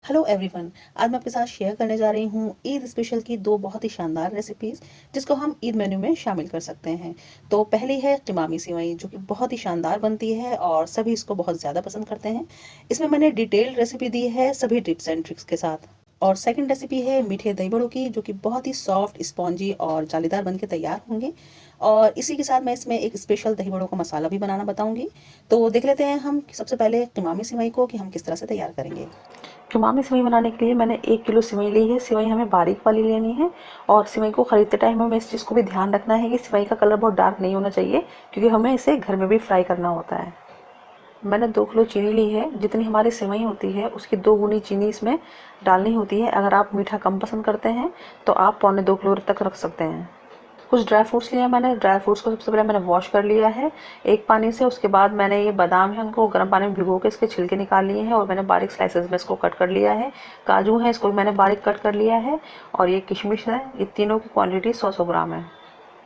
Hello everyone. आज मैं आपके साथ शेयर करने जा रही हूँ ईद स्पेशल की दो बहुत ही शानदार रेसिपीज़ जिसको हम ईद मेन्यू में शामिल कर सकते हैं। तो पहली है क़िमामी सेवई जो कि बहुत ही शानदार बनती है और सभी इसको बहुत ज़्यादा पसंद करते हैं। इसमें मैंने डिटेल्ड रेसिपी दी है सभी टिप्स एंड ट्रिक्स के साथ। और सेकंड रेसिपी है मीठे दही बड़ों की जो कि बहुत ही सॉफ्ट, स्पॉन्जी और जालीदार बन के तैयार होंगे। और इसी के साथ मैं इसमें एक स्पेशल दही बड़ों का मसाला भी बनाना बताऊंगी। तो देख लेते हैं हम सबसे पहले क़िमामी सेवई को कि हम किस तरह से तैयार करेंगे। क़िमामी सेवई बनाने के लिए मैंने 1 किलो सेवई ली है। सेवई हमें बारीक वाली लेनी है और सेवई को ख़रीदते टाइम हमें इस चीज़ को भी ध्यान रखना है कि सेवई का कलर बहुत डार्क नहीं होना चाहिए, क्योंकि हमें इसे घर में भी फ्राई करना होता है। मैंने 2 किलो चीनी ली है। जितनी हमारी सेवई होती है उसकी 2 गुनी चीनी इसमें डालनी होती है। अगर आप मीठा कम पसंद करते हैं तो आप पौने 2 किलो तक रख सकते हैं। कुछ ड्राई फ्रूट्स लिए हैं मैंने। ड्राई फ्रूट्स को सबसे पहले मैंने वॉश कर लिया है एक पानी से। उसके बाद मैंने ये बादाम है उनको गर्म पानी में भिगो के इसके छिलके निकाल लिए हैं और मैंने बारीक स्लाइसेस में इसको कट कर लिया है। काजू है, इसको भी मैंने बारीक कट कर लिया है। और ये किशमिश है। ये तीनों की क्वांटिटी 100-100 ग्राम है।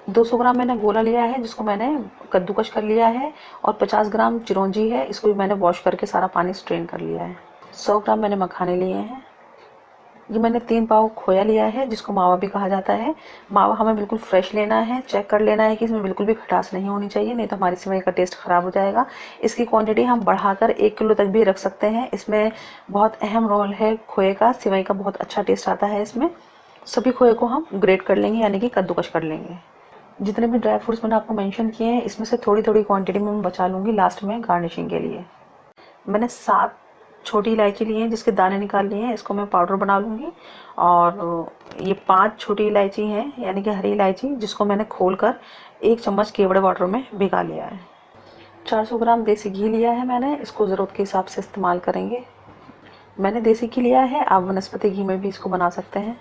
200 ग्राम मैंने गोला लिया है जिसको मैंने कद्दूकश कर लिया है। और 50 ग्राम चिरौंजी है, इसको भी मैंने वॉश करके सारा पानी स्ट्रेन कर लिया है। 100 ग्राम मैंने मखाने लिए हैं। ये मैंने 3 पाव खोया लिया है जिसको मावा भी कहा जाता है। मावा हमें बिल्कुल फ्रेश लेना है। चेक कर लेना है कि इसमें बिल्कुल भी खटास नहीं होनी चाहिए, नहीं तो हमारी सेवई का टेस्ट ख़राब हो जाएगा। इसकी क्वांटिटी हम बढ़ाकर 1 किलो तक भी रख सकते हैं। इसमें बहुत अहम रोल है खोए का। सेवई का बहुत अच्छा टेस्ट आता है इसमें। सभी खोए को हम ग्रेट कर लेंगे, यानी कि कद्दूकश कर लेंगे। जितने भी ड्राई फ्रूट्स मैंने आपको मेंशन किए हैं इसमें से थोड़ी थोड़ी क्वांटिटी में मैं बचा लूँगी लास्ट में गार्निशिंग के लिए। मैंने 7 छोटी इलायची ली है जिसके दाने निकाल लिए हैं, इसको मैं पाउडर बना लूँगी। और ये 5 छोटी इलायची हैं, यानी कि हरी इलायची, जिसको मैंने खोलकर 1 चम्मच केवड़े वाटर में भिगा लिया है। 400 ग्राम देसी घी लिया है मैंने, इसको ज़रूरत के हिसाब से इस्तेमाल करेंगे। मैंने देसी घी लिया है, आप वनस्पति घी में भी इसको बना सकते हैं।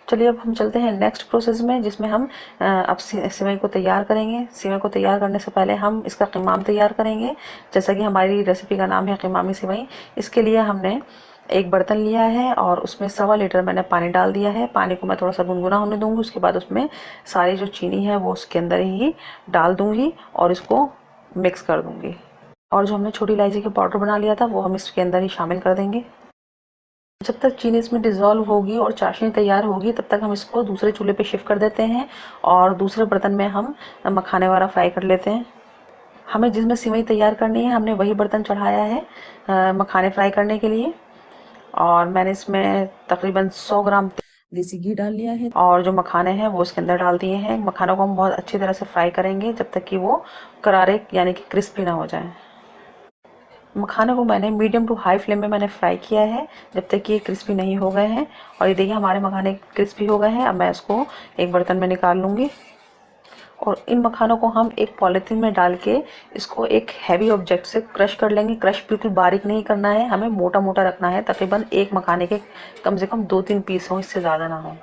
चलिए अब हम चलते हैं नेक्स्ट प्रोसेस में, जिसमें हम अब सेवई को तैयार करेंगे। सेवई को तैयार करने से पहले हम इसका क़िमाम तैयार करेंगे, जैसा कि हमारी रेसिपी का नाम है क़िमामी सेवई। इसके लिए हमने एक बर्तन लिया है और उसमें 1.25 लीटर मैंने पानी डाल दिया है। पानी को मैं थोड़ा सा गुनगुना होने दूँगी। उसके बाद उसमें सारी जो चीनी है वो उसके अंदर ही डाल दूँगी और इसको मिक्स कर दूँगी। और जो हमने छोटी इलायची का पाउडर बना लिया था वो हम इसके अंदर ही शामिल कर देंगे। जब तक चीनी इसमें डिज़ोल्व होगी और चाशनी तैयार होगी तब तक हम इसको दूसरे चूल्हे पे शिफ्ट कर देते हैं और दूसरे बर्तन में हम मखाने वाला फ्राई कर लेते हैं। हमें जिसमें सेवई तैयार करनी है हमने वही बर्तन चढ़ाया है मखाने फ्राई करने के लिए। और मैंने इसमें तकरीबन 100 ग्राम देसी घी डाल लिया है और जो मखाने हैं वो इसके अंदर डाल दिए हैं। मखानों को हम बहुत अच्छी तरह से फ्राई करेंगे जब तक कि वो करारे यानी कि क्रिस्पी ना हो जाए। मखाने को मैंने मीडियम टू हाई फ्लेम में मैंने फ्राई किया है जब तक कि ये क्रिस्पी नहीं हो गए हैं। और ये देखिए हमारे मखाने क्रिस्पी हो गए हैं। अब मैं इसको एक बर्तन में निकाल लूँगी और इन मखानों को हम एक पॉलीथीन में डाल के इसको एक हैवी ऑब्जेक्ट से क्रश कर लेंगे। क्रश बिल्कुल बारीक नहीं करना है, हमें मोटा मोटा रखना है। तकरीबन एक मखाने के कम से कम 2-3 पीस हों, इससे ज़्यादा ना हो।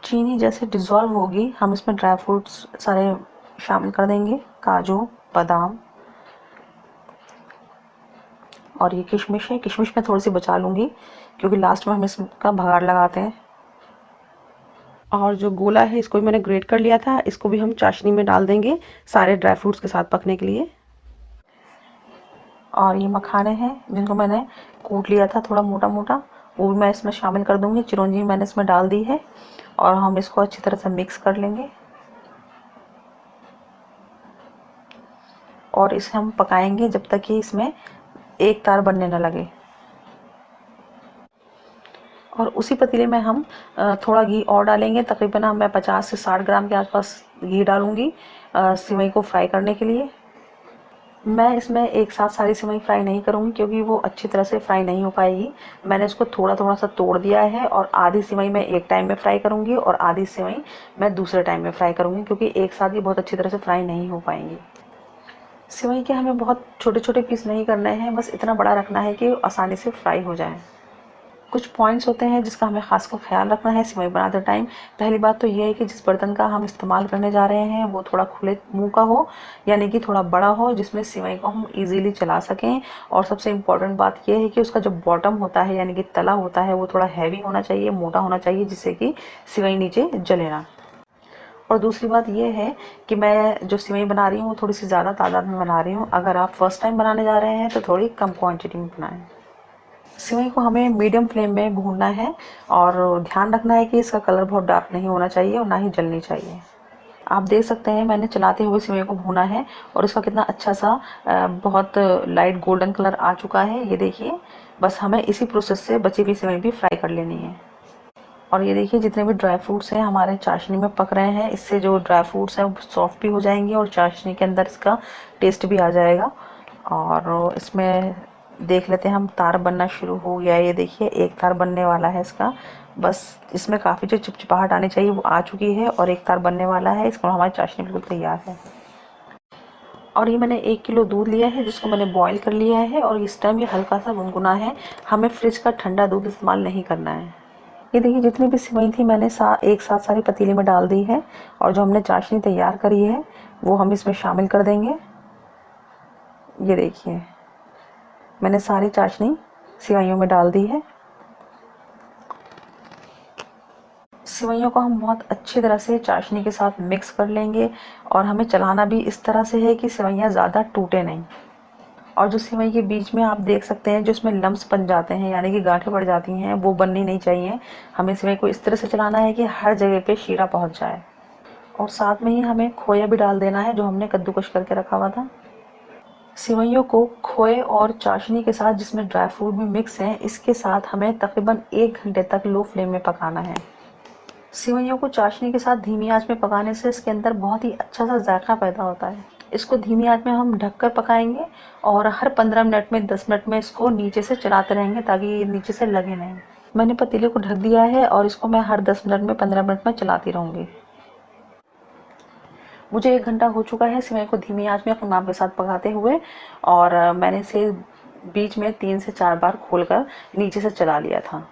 चीनी जैसे डिज़ोल्व होगी हम इसमें ड्राई फ्रूट्स सारे शामिल कर देंगे, काजू, बादाम और ये किशमिश है। किशमिश मैं थोड़ी सी बचा लूँगी क्योंकि लास्ट में हम इसका भगाड़ लगाते हैं। और जो गोला है इसको भी मैंने ग्रेट कर लिया था, इसको भी हम चाशनी में डाल देंगे सारे ड्राई फ्रूट्स के साथ पकने के लिए। और ये मखाने हैं जिनको मैंने कूट लिया था थोड़ा मोटा मोटा, वो भी मैं इसमें शामिल कर दूँगी। चिरौंजी मैंने इसमें डाल दी है और हम इसको अच्छी तरह से मिक्स कर लेंगे और इसे हम पकाएंगे जब तक कि इसमें एक तार बनने न लगे। और उसी पतीले में हम थोड़ा घी और डालेंगे। तकरीबन मैं 50 से 60 ग्राम के आसपास घी डालूँगी सेवई को फ्राई करने के लिए। मैं इसमें एक साथ सारी सेवई फ्राई नहीं करूँगी क्योंकि वो अच्छी तरह से फ्राई नहीं हो पाएगी। मैंने इसको थोड़ा थोड़ा सा तोड़ दिया है और आधी सेवई मैं एक टाइम में फ्राई करूँगी और आधी सेवई मैं दूसरे टाइम में फ्राई करूँगी, क्योंकि एक साथ ये बहुत अच्छी तरह से फ्राई नहीं हो पाएंगी। सेवई के हमें बहुत छोटे छोटे पीस नहीं करने हैं, बस इतना बड़ा रखना है कि आसानी से फ्राई हो जाए। कुछ पॉइंट्स होते हैं जिसका हमें ख़ास कर ख्याल रखना है सेवई बनाते टाइम। पहली बात तो ये है कि जिस बर्तन का हम इस्तेमाल करने जा रहे हैं वो थोड़ा खुले मुंह का हो, यानी कि थोड़ा बड़ा हो, जिसमें सेवई को हम इजीली चला सकें। और सबसे इम्पॉर्टेंट बात ये है कि उसका जो बॉटम होता है यानी कि तला होता है वो थोड़ा हैवी होना चाहिए, मोटा होना चाहिए, जिससे कि सेवई नीचे जले ना। और दूसरी बात ये है कि मैं जो सेवई बना रही हूँ वो थोड़ी सी ज़्यादा तादाद में बना रही हूँ। अगर आप फर्स्ट टाइम बनाने जा रहे हैं तो थोड़ी कम क्वान्टिटी में बनाएँ। सिवई को हमें मीडियम फ्लेम में भूनना है और ध्यान रखना है कि इसका कलर बहुत डार्क नहीं होना चाहिए और ना ही जलनी चाहिए। आप देख सकते हैं मैंने चलाते हुए सिवई को भूना है और इसका कितना अच्छा सा बहुत लाइट गोल्डन कलर आ चुका है। ये देखिए, बस हमें इसी प्रोसेस से बची हुई सिवई भी फ्राई कर लेनी है। और ये देखिए जितने भी ड्राई फ्रूट्स हैं हमारे चाशनी में पक रहे हैं। इससे जो ड्राई फ्रूट्स हैं वो सॉफ्ट भी हो जाएंगे और चाशनी के अंदर इसका टेस्ट भी आ जाएगा। और इसमें देख लेते हैं हम, तार बनना शुरू हो गया है। ये देखिए एक तार बनने वाला है इसका, बस इसमें काफ़ी जो चिपचिपाहट आनी चाहिए वो आ चुकी है और एक तार बनने वाला है। इसको हमारी चाशनी बिल्कुल तैयार है। और ये मैंने 1 किलो दूध लिया है जिसको मैंने बॉईल कर लिया है और इस टाइम ये हल्का सा गुनगुना है। हमें फ्रिज का ठंडा दूध इस्तेमाल नहीं करना है। ये देखिए जितनी भी सिवई थी मैंने एक साथ सारी पतीले में डाल दी है और जो हमने चाशनी तैयार करी है वो हम इसमें शामिल कर देंगे। ये देखिए मैंने सारी चाशनी सिवैयों में डाल दी है। सिवैयों को हम बहुत अच्छी तरह से चाशनी के साथ मिक्स कर लेंगे और हमें चलाना भी इस तरह से है कि सिवैयाँ ज़्यादा टूटे नहीं। और जो सिवई के बीच में आप देख सकते हैं जो इसमें लम्स बन जाते हैं यानी कि गांठें पड़ जाती हैं, वो बननी नहीं चाहिए। हमें सिवई को इस तरह से चलाना है कि हर जगह पे शीरा पहुंच जाए। और साथ में ही हमें खोया भी डाल देना है जो हमने कद्दूकश करके रखा हुआ था। सिवैयों को खोए और चाशनी के साथ जिसमें ड्राई फ्रूट भी मिक्स हैं इसके साथ हमें तकरीबन 1 घंटे तक लो फ्लेम में पकाना है। सिवैयों को चाशनी के साथ धीमी आंच में पकाने से इसके अंदर बहुत ही अच्छा सा जायका पैदा होता है। इसको धीमी आंच में हम ढककर पकाएंगे और हर 15 मिनट में 10 मिनट में इसको नीचे से चलाते रहेंगे ताकि ये नीचे से लगे नहीं। मैंने पतीले को ढक दिया है और इसको मैं हर 10 मिनट में 15 मिनट में चलाती रहूँगी। मुझे 1 घंटा हो चुका है सिवई को धीमी आंच में अपने नाम के साथ पकाते हुए और मैंने इसे बीच में 3 से 4 बार खोलकर नीचे से चला लिया था।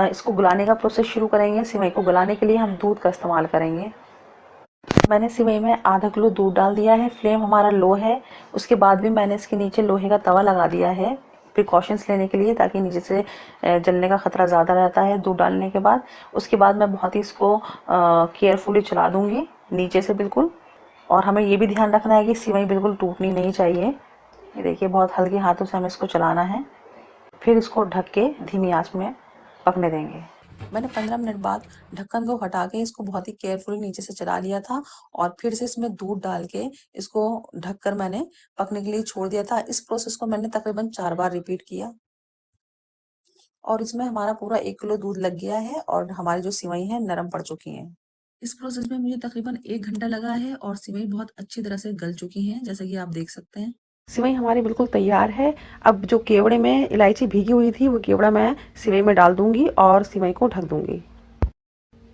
इसको गलाने का प्रोसेस शुरू करेंगे। सिवई को गलाने के लिए हम दूध का इस्तेमाल करेंगे। मैंने सिवई में आधा किलो दूध डाल दिया है। फ्लेम हमारा लो है। उसके बाद भी मैंने इसके नीचे लोहे का तवा लगा दिया है प्रिकॉशंस लेने के लिए, ताकि नीचे से जलने का ख़तरा ज़्यादा रहता है दूध डालने के बाद। उसके बाद मैं बहुत ही इसको केयरफुली चला दूँगी नीचे से बिल्कुल। और हमें ये भी ध्यान रखना है कि सिवई बिल्कुल टूटनी नहीं चाहिए। ये देखिए बहुत हल्के हाथों से हमें इसको चलाना है। फिर इसको ढक के धीमी आंच में पकने देंगे। मैंने 15 मिनट बाद ढक्कन को हटा के इसको बहुत ही केयरफुली नीचे से चला लिया था और फिर से इसमें दूध डाल के इसको ढककर मैंने पकने के लिए छोड़ दिया था। इस प्रोसेस को मैंने तकरीबन 4 बार रिपीट किया और इसमें हमारा पूरा 1 किलो दूध लग गया है और हमारी जो सिवई है नरम पड़ चुकी हैं। इस प्रोसेस में मुझे तकरीबन 1 घंटा लगा है और सिवई बहुत अच्छी तरह से गल चुकी हैं, जैसा कि आप देख सकते हैं। सिवई हमारी बिल्कुल तैयार है। अब जो केवड़े में इलायची भीगी हुई थी वो केवड़ा मैं सिवई में डाल दूंगी और सिवई को ढक दूंगी।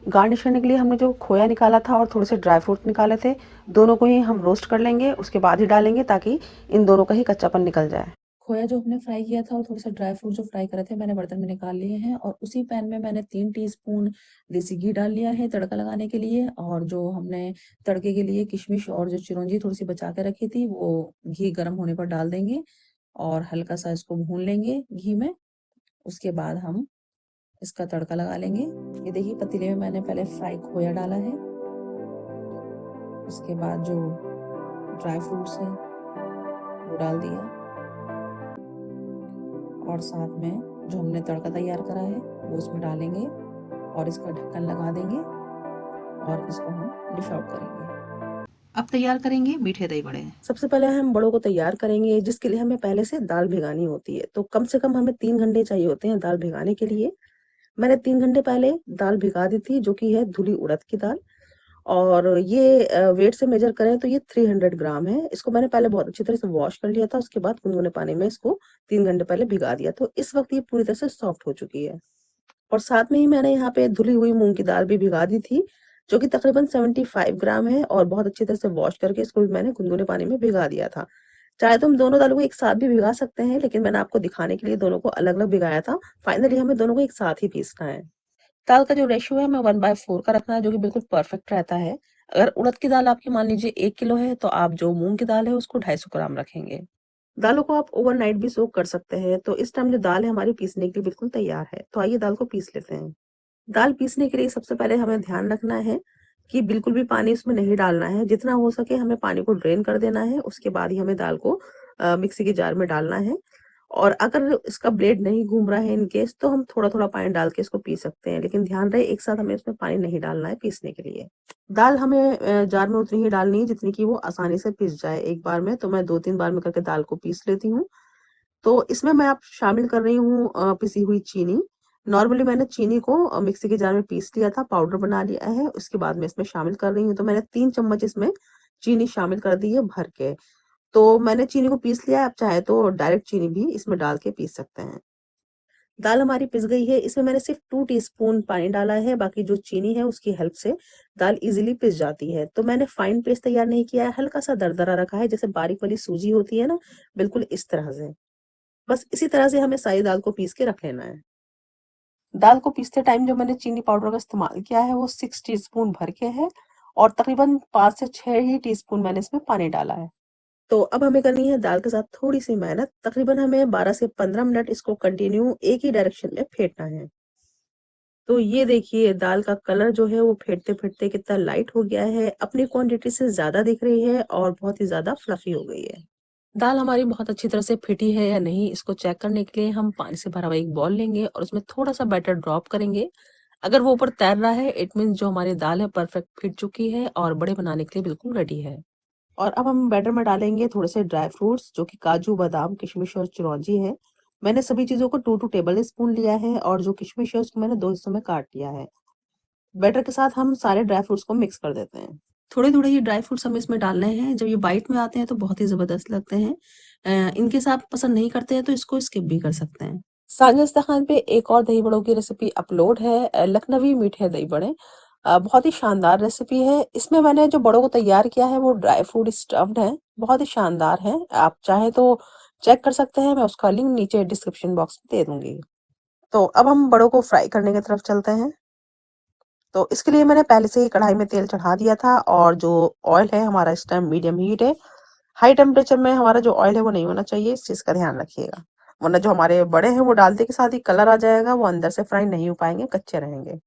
गार्निश करने के लिए हमने जो खोया निकाला था और थोड़े से ड्राई फ्रूट निकाले थे, दोनों को ही हम रोस्ट कर लेंगे, उसके बाद ही डालेंगे ताकि इन दोनों का ही कच्चापन निकल जाए। खोया जो हमने फ्राई किया था और थोड़ा सा ड्राई फ्रूट जो फ्राई करे थे मैंने बर्तन में निकाल लिए हैं और उसी पैन में मैंने 3 टीस्पून देसी घी डाल लिया है तड़का लगाने के लिए। और जो हमने तड़के के लिए किशमिश और जो चिरौंजी थोड़ी सी बचा के रखी थी वो घी गर्म होने पर डाल देंगे और हल्का सा इसको भून लेंगे घी में। उसके बाद हम इसका तड़का लगा लेंगे। ये देखिए पतीले में मैंने पहले फ्राई खोया डाला है, उसके बाद जो ड्राई फ्रूट्स है वो डाल दिया और साथ में जो हमने तड़का तैयार करा है वो उसमें डालेंगे और इसका ढक्कन लगा देंगे और इसको हम डिश आउट करेंगे। अब तैयार करेंगे मीठे दही बड़े। सबसे पहले हम बड़ों को तैयार करेंगे जिसके लिए हमें पहले से दाल भिगानी होती है। तो कम से कम हमें 3 घंटे चाहिए होते हैं दाल भिगाने के लिए। मैंने 3 घंटे पहले दाल भिगा दी थी जो कि है धुली उड़द की दाल और ये वेट से मेजर करें तो ये 300 ग्राम है। इसको मैंने पहले बहुत अच्छी तरह से वॉश कर लिया था, उसके बाद गुनगुने पानी में इसको 3 घंटे पहले भिगा दिया। तो इस वक्त ये पूरी तरह से सॉफ्ट हो चुकी है। और साथ में ही मैंने यहाँ पे धुली हुई मूंग की दाल भी भिगा दी थी जो कि तकरीबन 75 ग्राम है और बहुत अच्छी तरह से वॉश करके इसको भी मैंने गुनगुने पानी में भिगा दिया था। चाहे तो हम दोनों दालों को एक साथ भी भिगा सकते हैं, लेकिन मैंने आपको दिखाने के लिए दोनों को अलग अलग भिगाया था। फाइनली हमें दोनों को एक साथ ही पीसना है। दाल का जो रेशियो है हमें 1/4 का रखना है जो कि बिल्कुल परफेक्ट रहता है। अगर उड़द की दाल आपकी मान लीजिए 1 किलो है तो आप जो मूंग की दाल है उसको 250 ग्राम रखेंगे। दालों को आप ओवरनाइट भी सोक कर सकते हैं। तो इस टाइम जो दाल है हमारी पीसने के लिए बिल्कुल तैयार है। तो आइए दाल को पीस लेते हैं। दाल पीसने के लिए सबसे पहले हमें ध्यान रखना है कि बिल्कुल भी पानी इसमें नहीं डालना है। जितना हो सके हमें पानी को ड्रेन कर देना है। उसके बाद ही हमें दाल को मिक्सी के जार में डालना है और अगर इसका ब्लेड नहीं घूम रहा है इन केस, तो हम थोड़ा-थोड़ा पानी डाल के इसको पीस सकते हैं। लेकिन ध्यान रहे एक साथ हमें इसमें पानी नहीं डालना है पीसने के लिए। दाल हमें जार में उतनी ही डालनी है जितनी कि वो आसानी से पिस जाए एक बार में, तो मैं 2-3 बार में करके दाल को पीस लेती हूँ। तो इसमें मैं अब शामिल कर रही हूँ पिसी हुई चीनी। नॉर्मली मैंने चीनी को मिक्सी के जार में पीस लिया था, पाउडर बना लिया है, उसके बाद मैं इसमें शामिल कर रही हूँ। तो मैंने 3 चम्मच इसमें चीनी शामिल कर दी है भर के। तो मैंने चीनी को पीस लिया है, आप चाहे तो डायरेक्ट चीनी भी इसमें डाल के पीस सकते हैं। दाल हमारी पिस गई है, इसमें मैंने सिर्फ 2 टीस्पून पानी डाला है, बाकी जो चीनी है उसकी हेल्प से दाल इज़िली पिस जाती है। तो मैंने फाइन पेस्ट तैयार नहीं किया है, हल्का-सा दरदरा रखा है, जैसे बारीक वाली सूजी होती है ना, बिल्कुल इस तरह से। बस इसी तरह से हमें सारी दाल को पीस के रख लेना है। दाल को पीसते टाइम जो मैंने चीनी पाउडर का इस्तेमाल किया है वो 6 टीस्पून भर के है और तकरीबन 5 से 6 ही टीस्पून मैंने इसमें पानी डाला है। तो अब हमें करनी है दाल के साथ थोड़ी-सी मेहनत, तकरीबन हमें 12 से 15 मिनट इसको कंटिन्यू एक ही डायरेक्शन में फेंटना है। तो ये देखिए दाल का कलर जो है वो फेंटते-फेंटते कितना लाइट हो गया है, अपनी क्वांटिटी से ज़्यादा दिख रही है और बहुत ही ज़्यादा फ्लफी हो गई है। दाल हमारी बहुत अच्छी तरह से फेंटी है या नहीं, इसको चेक करने के लिए हम पानी से भरा हुआ एक बॉल लेंगे और उसमें थोड़ा-सा बैटर ड्रॉप करेंगे। अगर वो ऊपर तैर रहा है, इट मीन्स जो हमारी दाल है परफेक्ट फिट चुकी है और बड़े बनाने के लिए बिल्कुल रेडी है। और अब हम बैटर में डालेंगे थोड़े से ड्राई फ्रूट्स जो कि काजू, बादाम, किशमिश और चिरौंजी है। मैंने सभी चीज़ों को 2-2 टेबल स्पून लिया है और जो किशमिश है उसको मैंने 2 हिस्सों में काट लिया है। बैटर के साथ हम सारे ड्राई फ्रूट्स को मिक्स कर देते हैं। थोड़े-थोड़े ये ड्राई फ्रूट्स हमें इसमें डालने हैं, जब ये बाइट में आते हैं तो बहुत ही ज़बरदस्त लगते हैं। इनकेस आप पसंद नहीं करते हैं तो इसको स्किप भी कर सकते हैं। साजिद दस्तरखान पे एक और दही बड़ों की रेसिपी अपलोड है, लखनवी मीठे दही बड़े। बहुत ही शानदार रेसिपी है। इसमें मैंने जो बड़ों को तैयार किया है वो ड्राई फ्रूट स्टफ्ड है, बहुत ही शानदार है। आप चाहें तो चेक कर सकते हैं, मैं उसका लिंक नीचे डिस्क्रिप्शन बॉक्स में दे दूँगी। तो अब हम बड़ों को फ्राई करने की तरफ चलते हैं। तो इसके लिए मैंने पहले से ही कढ़ाई में तेल चढ़ा दिया था और जो ऑयल है हमारा इस टाइम मीडियम हीट है। हाई टेम्परेचर में हमारा जो ऑयल है वो नहीं होना चाहिए, इस चीज़ का ध्यान रखिएगा। वरना जो हमारे बड़े हैं वो डालते के साथ ही कलर आ जाएगा, वो अंदर से फ्राई नहीं हो पाएँगे, कच्चे रहेंगे।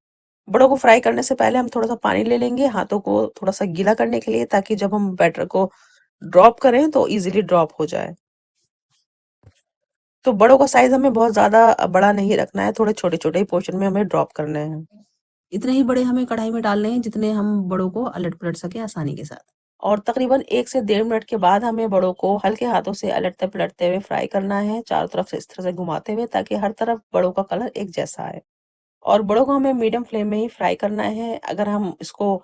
बड़ों को फ्राई करने से पहले हम थोड़ा-सा पानी ले लेंगे हाथों को थोड़ा-सा गीला करने के लिए, ताकि जब हम बैटर को ड्रॉप करें तो ईज़िली ड्रॉप हो जाए। तो बड़ों का साइज़ हमें बहुत ज़्यादा बड़ा नहीं रखना है, थोड़े छोटे-छोटे ही पोर्शन में हमें ड्रॉप करने हैं। इतने ही बड़े हमें कढ़ाई में डालने हैं जितने हम बड़ों को अलट-पलट सकें आसानी के साथ। और तकरीबन 1 से डेढ़ मिनट के बाद हमें बड़ों को हल्के हाथों से अलटते-पलटते हुए फ्राई करना है, चारों तरफ से इस तरह से घुमाते हुए, ताकि हर तरफ बड़ों का कलर एक जैसा आए। और बड़ों को हमें मीडियम फ्लेम में ही फ्राई करना है। अगर हम इसको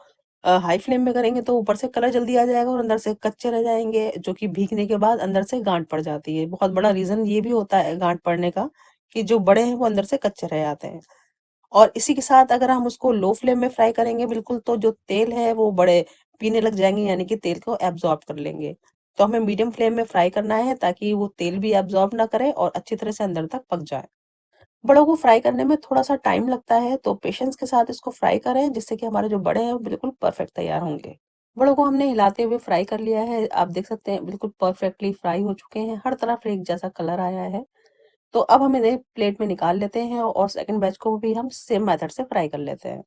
हाई फ्लेम में करेंगे तो ऊपर से कलर जल्दी आ जाएगा और अंदर से कच्चे रह जाएँगे, जो कि भीगने के बाद अंदर से गाँठ पड़ जाती है। बहुत बड़ा रीज़न ये भी होता है गाँठ पड़ने का, कि जो बड़े हैं वो अंदर से कच्चे रह जाते हैं। और इसी के साथ अगर हम उसको लो फ्लेम में फ्राई करेंगे बिल्कुल, तो जो तेल है वो बड़े पीने लग जाएँगे, यानी कि तेल को एब्ज़ॉर्ब कर लेंगे। तो हमें मीडियम फ्लेम में फ्राई करना है ताकि वो तेल भी एब्ज़ॉर्ब ना करे और अच्छी तरह से अंदर तक पक जाए। बड़ों को फ्राई करने में थोड़ा-सा टाइम लगता है, तो पेशेंस के साथ इसको फ्राई करें, जिससे कि हमारे जो बड़े हैं वो बिल्कुल परफेक्ट तैयार होंगे। बड़ों को हमने हिलाते हुए फ्राई कर लिया है। आप देख सकते हैं बिल्कुल परफेक्टली फ्राई हो चुके हैं, हर तरफ एक जैसा कलर आया है। तो अब हम इन्हें प्लेट में निकाल लेते हैं और सेकंड बैच को भी हम सेम मेथड से फ्राई कर लेते हैं।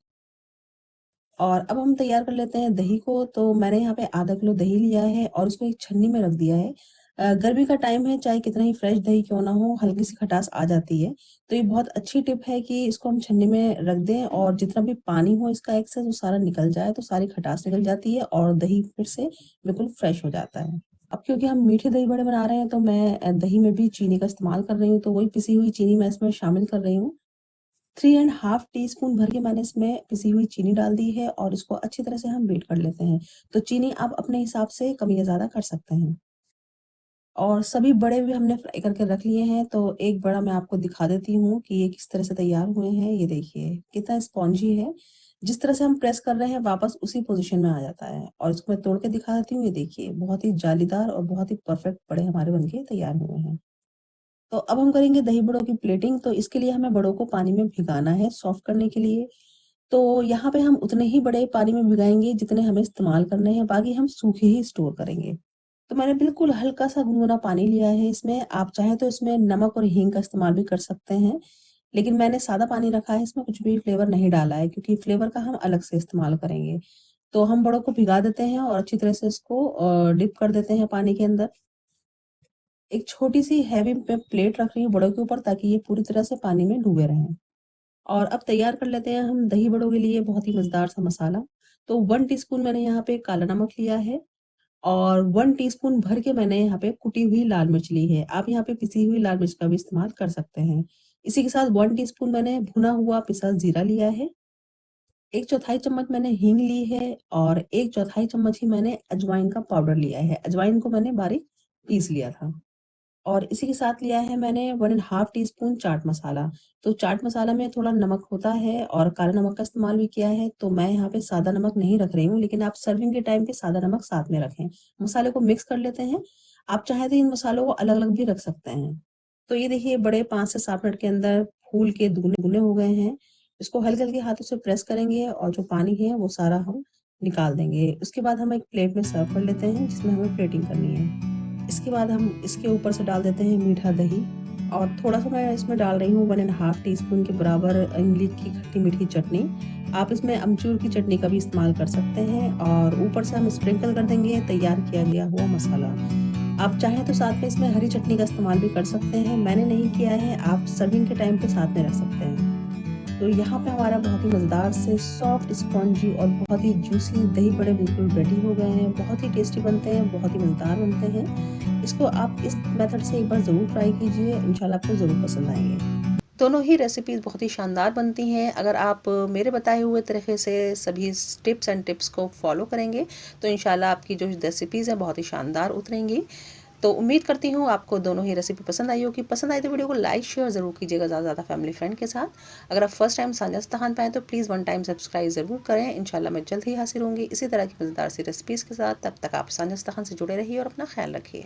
और अब हम तैयार कर लेते हैं दही को। तो मैंने यहाँ पे आधा किलो दही लिया है और उसको एक छन्नी में रख दिया है। गर्मी का टाइम है, चाहे कितना ही फ्रेश दही क्यों ना हो, हल्की सी खटास आ जाती है। तो ये बहुत अच्छी टिप है कि इसको हम छन्नी में रख दें और जितना भी पानी हो इसका एक्सेस वो सारा निकल जाए, तो सारी खटास निकल जाती है और दही फिर से बिल्कुल फ्रेश हो जाता है। अब क्योंकि हम मीठे दही बड़े बना रहे हैं तो मैं दही में भी चीनी का इस्तेमाल कर रही हूँ, तो वही पिसी हुई चीनी मैं इसमें शामिल कर रही हूँ। 3 एंड हाफ टीस्पून भर के मैंने इसमें पिसी हुई चीनी डाल दी है और इसको अच्छी तरह से हम बीट कर लेते हैं। तो चीनी आप अपने हिसाब से कम या ज़्यादा कर सकते हैं। और सभी बड़े भी हमने फ्राई करके रख लिए हैं, तो एक बड़ा मैं आपको दिखा देती हूँ कि ये किस तरह से तैयार हुए हैं। ये देखिए, कितना स्पॉन्जी है। जिस तरह से हम प्रेस कर रहे हैं वापस उसी पोज़ीशन में आ जाता है और इसको मैं तोड़ के दिखा देती हूँ। ये देखिए, बहुत ही जालीदार और बहुत ही परफेक्ट बड़े हमारे बनके तैयार हुए हैं। तो अब हम करेंगे दही बड़ों की प्लेटिंग, तो इसके लिए हमें बड़ों को पानी में भिगाना है सॉफ्ट करने के लिए। तो यहाँ पे हम उतने ही बड़े पानी में भिगाएँगे जितने हमें इस्तेमाल करने हैं, बाकी हम सूखे ही स्टोर करेंगे। तो मैंने बिल्कुल हल्का-सा गुनगुना पानी लिया है इसमें, आप चाहें तो इसमें नमक और हींग का इस्तेमाल भी कर सकते हैं। लेकिन मैंने सादा पानी रखा है, इसमें कुछ भी फ्लेवर नहीं डाला है क्योंकि फ्लेवर का हम अलग से इस्तेमाल करेंगे। तो हम बड़ों को भिगा देते हैं और अच्छी तरह से इसको डिप कर देते हैं पानी के अंदर। एक छोटी सी हैवी मैं प्लेट रख रही हूँ बड़ों के ऊपर ताकि ये पूरी तरह से पानी में डूबे रहें। और अब तैयार कर लेते हैं हम दही बड़ों के लिए बहुत ही मज़ेदार सा मसाला। तो 1 टीस्पून मैंने यहाँ पे काला नमक लिया है और 1 टीस्पून भर के मैंने यहाँ पे कुटी हुई लाल मिर्च ली है। आप यहाँ पे पिसी हुई लाल मिर्च का भी इस्तेमाल कर सकते हैं। इसी के साथ 1 टीस्पून मैंने भुना हुआ पिसा ज़ीरा लिया है। 1/4 चम्मच मैंने हींग ली है और 1/4 चम्मच ही मैंने अजवाइन का पाउडर लिया है। अजवाइन को मैंने बारीक पीस लिया था। और इसी के साथ लिया है मैंने 1 1/2 टीस्पून चाट मसाला। तो चाट मसाला में थोड़ा नमक होता है और काला नमक का इस्तेमाल भी किया है, तो मैं यहाँ पे सादा नमक नहीं रख रही हूँ, लेकिन आप सर्विंग के टाइम पे सादा नमक साथ में रखें। मसाले को मिक्स कर लेते हैं। आप चाहें तो इन मसालों को अलग-अलग भी रख सकते हैं। तो ये देखिए बड़े 5 से 7 मिनट के अंदर फूल के दुगने हो गए हैं। इसको हल्के-हल्के हाथों से प्रेस करेंगे और जो पानी है वो सारा हम निकाल देंगे। उसके बाद हम एक प्लेट में सर्व कर लेते हैं जिसमें हमें प्लेटिंग करनी है। इसके बाद हम इसके ऊपर से डाल देते हैं मीठा दही और थोड़ा-सा मैं इसमें डाल रही हूँ 1 1/2 टीस्पून के बराबर इमली की खट्टी-मीठी चटनी। आप इसमें अमचूर की चटनी का भी इस्तेमाल कर सकते हैं और ऊपर से हम स्प्रिंकल कर देंगे तैयार किया गया हुआ मसाला। आप चाहें तो साथ में इसमें हरी चटनी का इस्तेमाल भी कर सकते हैं, मैंने नहीं किया है, आप सर्विंग के टाइम पे साथ में रख सकते हैं। तो यहाँ पे हमारा बहुत ही मज़ेदार से सॉफ्ट स्पॉन्जी और बहुत ही जूसी दही बड़े बिल्कुल रेडी हो गए हैं। बहुत ही टेस्टी बनते हैं, बहुत ही मज़ेदार बनते हैं। इसको आप इस मेथड से एक बार ज़रूर ट्राई कीजिए, इंशाल्लाह आपको ज़रूर पसंद आएँगे। दोनों ही रेसिपीज़ बहुत ही शानदार बनती हैं। अगर आप मेरे बताए हुए तरीके से सभी टिप्स एंड टिप्स को फॉलो करेंगे, तो इंशाल्लाह आपकी जो रेसिपीज़ हैं बहुत ही शानदार उतरेंगी। तो उम्मीद करती हूँ आपको दोनों ही रेसिपी पसंद आई होगी। पसंद आई तो वीडियो को लाइक शेयर ज़रूर कीजिएगा ज़्यादा से ज़्यादा फैमिली फ्रेंड के साथ। अगर आप फर्स्ट टाइम सानिया इस्तेहान पे आएँ तो प्लीज़ 1 टाइम सब्सक्राइब ज़रूर करें। इंशाल्लाह मैं जल्द ही हाज़िर होंगी इसी तरह की मज़ेदार सी रेसिपीज़ के साथ। तब तक आप सानिया इस्तेहान से जुड़े रहिए और अपना ख्याल रखिए।